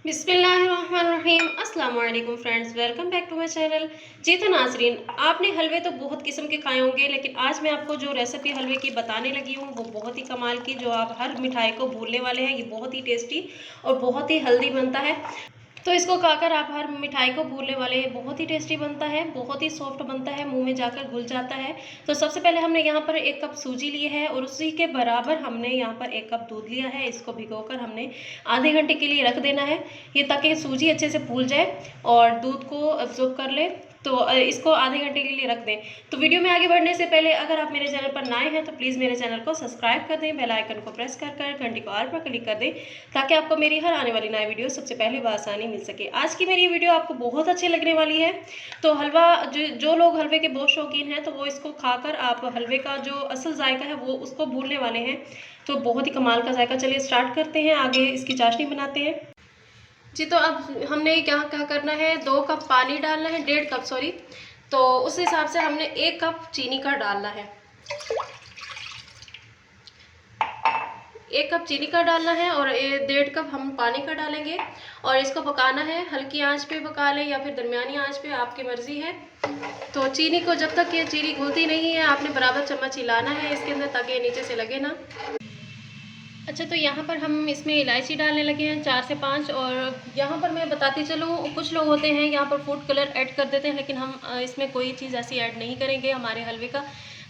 बिस्मिल्लाहिर्रहमानिर्रहीम। अस्सलाम वालेकुम friends, welcome back to my channel. जी तो नाजरीन, आपने हलवे तो बहुत किस्म के खाए होंगे, लेकिन आज मैं आपको जो रेसिपी हलवे की बताने लगी हूँ वो बहुत ही कमाल की, जो आप हर मिठाई को भूलने वाले हैं। ये बहुत ही टेस्टी और बहुत ही हेल्दी बनता है। तो इसको खाकर आप हर मिठाई को भूलने वाले हैं। बहुत ही टेस्टी बनता है, बहुत ही सॉफ्ट बनता है, मुंह में जाकर घुल जाता है। तो सबसे पहले हमने यहाँ पर 1 कप सूजी ली है और उसी के बराबर हमने यहाँ पर 1 कप दूध लिया है। इसको भिगोकर हमने आधे घंटे के लिए रख देना है, ये ताकि सूजी अच्छे से फूल जाए और दूध को अब्जॉर्ब कर ले। तो इसको आधे घंटे के लिए रख दें। तो वीडियो में आगे बढ़ने से पहले अगर आप मेरे चैनल पर नए हैं तो प्लीज़ मेरे चैनल को सब्सक्राइब कर दें, बेल आइकन को प्रेस कर कर घंटी को ऑल पर क्लिक कर दें, ताकि आपको मेरी हर आने वाली नई वीडियो सबसे पहले बआसानी मिल सके। आज की मेरी वीडियो आपको बहुत अच्छी लगने वाली है। तो हलवा जो लोग हलवे के बहुत शौकीन हैं तो वो इसको खाकर आप हलवे का जो असल जायका है वो उसको भूलने वाले हैं। तो बहुत ही कमाल का जायका। चलिए स्टार्ट करते हैं, आगे इसकी चाशनी बनाते हैं। जी तो अब हमने क्या करना है, 2 कप पानी डालना है, 1.5 कप सॉरी। तो उस हिसाब से हमने 1 कप चीनी का डालना है, 1 कप चीनी का डालना है और 1.5 कप हम पानी का डालेंगे। और इसको पकाना है, हल्की आंच पे पका लें या फिर दरमियानी आंच पे, आपकी मर्ज़ी है। तो चीनी को जब तक ये चीनी घुलती नहीं है आपने बराबर चम्मच हिलाना है इसके अंदर, ताकि ये नीचे से लगे ना। अच्छा, तो यहाँ पर हम इसमें इलायची डालने लगे हैं 4 से 5। और यहाँ पर मैं बताती चलूँ, कुछ लोग होते हैं यहाँ पर फूड कलर ऐड कर देते हैं, लेकिन हम इसमें कोई चीज़ ऐसी ऐड नहीं करेंगे। हमारे हलवे का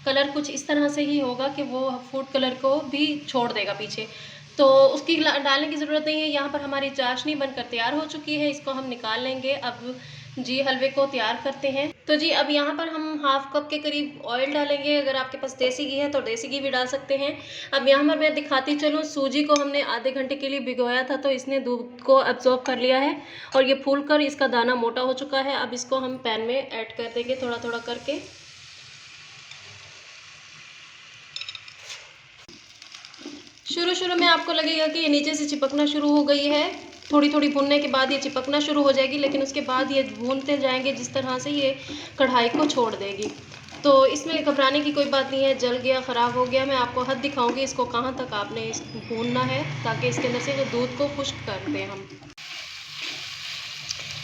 कलर कुछ इस तरह से ही होगा कि वो फूड कलर को भी छोड़ देगा पीछे, तो उसकी डालने की ज़रूरत नहीं है। यहाँ पर हमारी चाशनी बनकर तैयार हो चुकी है, इसको हम निकाल लेंगे। अब जी हलवे को तैयार करते हैं। तो जी अब यहाँ पर हम हाफ कप के करीब ऑयल डालेंगे। अगर आपके पास देसी घी है तो देसी घी भी डाल सकते हैं। अब यहाँ पर मैं दिखाती चलूँ, सूजी को हमने आधे घंटे के लिए भिगोया था, तो इसने दूध को अब्जॉर्ब कर लिया है और ये फूल कर इसका दाना मोटा हो चुका है। अब इसको हम पैन में ऐड कर देंगे थोड़ा थोड़ा करके। शुरू में आपको लगेगा कि ये नीचे से चिपकना शुरू हो गई है, थोड़ी थोड़ी भूनने के बाद ये चिपकना शुरू हो जाएगी, लेकिन उसके बाद ये भूनते जाएंगे जिस तरह से ये कढ़ाई को छोड़ देगी। तो इसमें घबराने की कोई बात नहीं है। जल गया, ख़राब हो गया, मैं आपको हद दिखाऊंगी इसको कहाँ तक आपने भूनना है, ताकि इसके अंदर से जो दूध को खुश्क कर दें हम।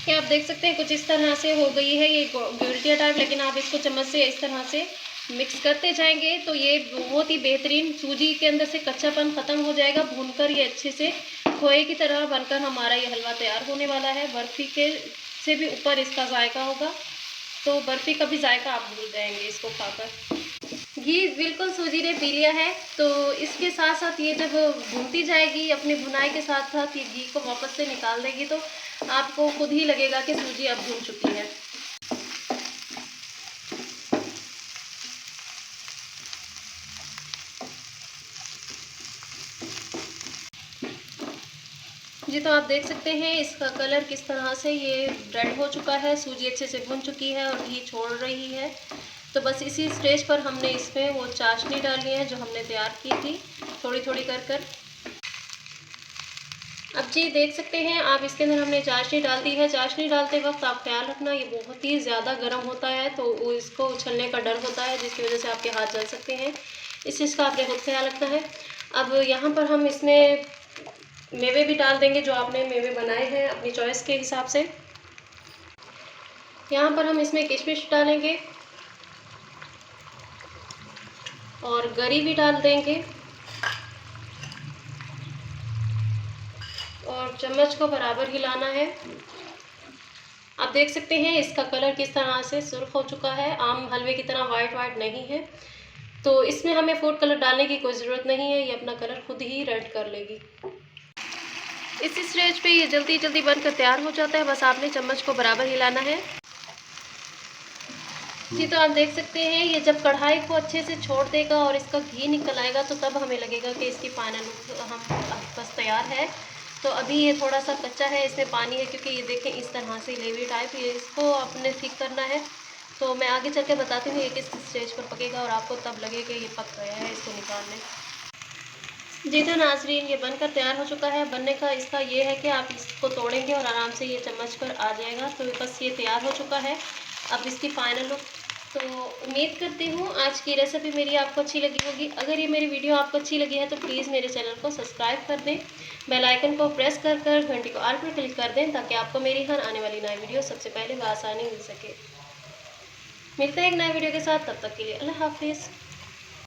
ये आप देख सकते हैं कुछ इस तरह से हो गई है ये गुलटिया टाइप, लेकिन आप इसको चम्मच से इस तरह से मिक्स करते जाएंगे तो ये बहुत ही बेहतरीन सूजी के अंदर से कच्चापन ख़त्म हो जाएगा। भूनकर ये अच्छे से खोए की तरह बनकर हमारा ये हलवा तैयार होने वाला है। बर्फ़ी के से भी ऊपर इसका जायका होगा, तो बर्फ़ी का भी जायका आप भूल जाएंगे इसको खाकर। घी बिल्कुल सूजी ने पी लिया है, तो इसके साथ साथ ये जब भूनती जाएगी अपनी भुनाई के साथ साथ ये घी को वापस से निकाल देगी, तो आपको खुद ही लगेगा कि सूजी अब भून चुकी है। जी तो आप देख सकते हैं इसका कलर किस तरह से ये रेड हो चुका है, सूजी अच्छे से भुन चुकी है और घी छोड़ रही है। तो बस इसी स्टेज पर हमने इसमें वो चाशनी डालनी है जो हमने तैयार की थी, थोड़ी थोड़ी कर। अब जी देख सकते हैं आप, इसके अंदर हमने चाशनी डाल दी है। चाशनी डालते वक्त आप ख्याल रखना, ये बहुत ही ज़्यादा गर्म होता है, तो वो इसको उछलने का डर होता है, जिसकी वजह से आपके हाथ जल सकते हैं। इस चीज़ का आपने खुद ख्याल रखना है। अब यहाँ पर हम इसमें मेवे भी डाल देंगे, जो आपने मेवे बनाए हैं अपनी चॉइस के हिसाब से। यहाँ पर हम इसमें किशमिश डालेंगे और गरी भी डाल देंगे और चम्मच को बराबर हिलाना है। आप देख सकते हैं इसका कलर किस तरह से सुर्ख हो चुका है, आम हलवे की तरह वाइट नहीं है। तो इसमें हमें फूड कलर डालने की कोई ज़रूरत नहीं है, ये अपना कलर खुद ही रेड कर लेगी। इसी स्टेज पे ये जल्दी बनकर तैयार हो जाता है, बस आपने चम्मच को बराबर हिलाना है। जी तो आप देख सकते हैं ये जब कढ़ाई को अच्छे से छोड़ देगा और इसका घी निकल आएगा, तो तब हमें लगेगा कि इसकी फाइनल लुक हम बस तैयार है। तो अभी ये थोड़ा सा कच्चा है, इसमें पानी है, क्योंकि ये देखें इस तरह से लेवी टाइप, ये इसको आपने ठीक करना है। तो मैं आगे चल के बताती हूँ ये किस स्टेज पर पकेगा और आपको तब लगे कि ये पक गया है, इसको निकाल लें। जी तो नाजरीन, ये बनकर तैयार हो चुका है। बनने का इसका ये है कि आप इसको तोड़ेंगे और आराम से ये चम्मच पर आ जाएगा। तो बस ये तैयार हो चुका है। अब इसकी फाइनल लुक तो उम्मीद करती हूँ आज की रेसिपी मेरी आपको अच्छी लगी होगी। अगर ये मेरी वीडियो आपको अच्छी लगी है तो प्लीज़ मेरे चैनल को सब्सक्राइब कर दें, बेल आइकन को प्रेस कर कर घंटी को ऑल पर क्लिक कर दें ताकि आपको मेरी हर आने वाली नई वीडियो सबसे पहले बआसानी मिल सके। मिलते हैं एक नए वीडियो के साथ, तब तक के लिए अल्लाह हाफिज़।